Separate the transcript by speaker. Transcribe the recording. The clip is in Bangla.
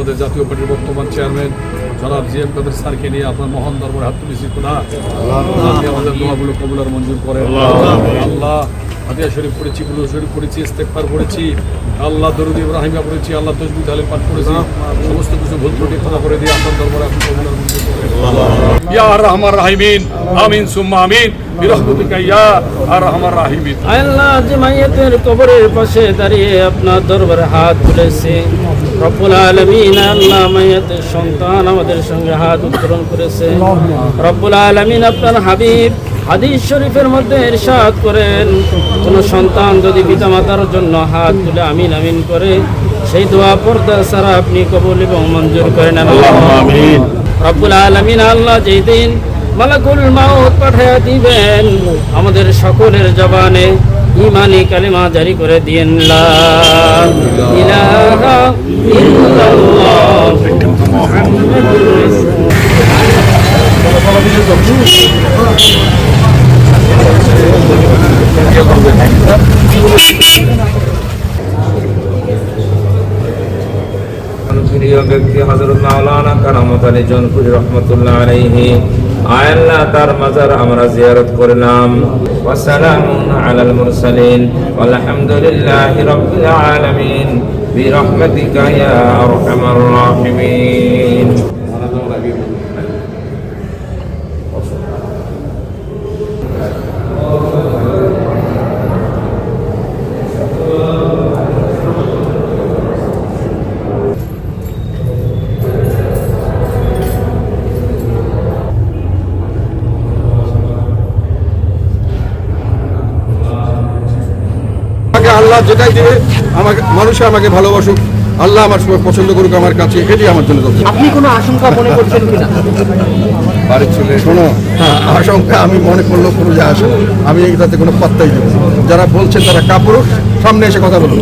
Speaker 1: আমাদের জাতীয় পার্টির বর্তমান চেয়ারম্যান জনাব জিএম কাদের স্যারকে নিয়ে আপনার মহান দরবারে হাত তুলেছি খোদা, আপনি আমাদের দোয়াগুলো কবুল আর মঞ্জুর করেন। আল্লাহ হাদিয়া শরীফ পড়েছি, বুলু শরীফ পড়েছি, ইস্তেগফার পড়েছি, আল্লাহ দরুদ ইব্রাহিমা পড়েছি, আল্লাহ তসবিহ তাহলিল পাঠ করেছি, সমস্ত কিছু ভুল ত্রুটি ক্ষমা করে দিয়ে আপনার দরবারে আপনি কবুল আর মঞ্জুর করেন। ইয়া আরহামার রাহিমিন, আমিন সুম্মা আমিন, বিরহমাতিকা ইয়া আরহামার রাহিমিন।
Speaker 2: আল্লাহ যে মাইয়াতের কবরের পাশে দাঁড়িয়ে আপনার দরবারে হাত তুলেছে, রব্বুল আলামিন আল্লাহ মাইয়াতের সন্তান আমাদের সঙ্গে হাত উত্তোলন করেছে। রব্বুল আলামিন আপনার হাবিব হাদিস শরীফের মধ্যে ইরশাদ করেন, কোন সন্তান যদি পিতামাতার জন্য হাত তুলে আমিন আমিন করে, সেই দোয়া পর্দা ছাড়া আপনি কবুল এবং মঞ্জুর করেন। আমিন। রব্বুল আলামিন আল্লাহ যেই দিন মালাকুল মাউত পাঠিয়ে দিবেন, আমাদের সকলের জবানে ঈমানি কালিমা জারি করে দিয়েন, লা ইলাহা ইল্লাল্লাহ মুহাম্মাদুর
Speaker 3: প্রিয় ব্যক্তি হযরত মাওলানা কারামত আলী জনপুরি রহমাতুল্লাহ আলাইহি, আয় আল্লাহ তার মাজার আমরা জিয়ারত করলাম। ওয়া সালামুন আলাল মুরসালিন ওয়ালহামদুলিল্লাহি রাব্বিল আলামিন বিরহমাতিকা ইয়া আরহামার রাহিমিন।
Speaker 4: আল্লাহ যেটাই দিবে আমাকে, মানুষে আমাকে ভালোবাসুক, আল্লাহ আমার সবাই পছন্দ করুক আমার কাছে, এটাই আমার জন্য যথেষ্ট।
Speaker 2: আপনি কোনো আশঙ্কা মনে করছেন কিনা?
Speaker 4: বাড়ির ছেলে শোনো, আশঙ্কা আমি মনে করলেও কোনো যায় আসে না, আমি এটাতে কোনো পাত্তাই দেবো না। যারা বলছে তারা কাপুরুষ, সামনে এসে কথা বলুন।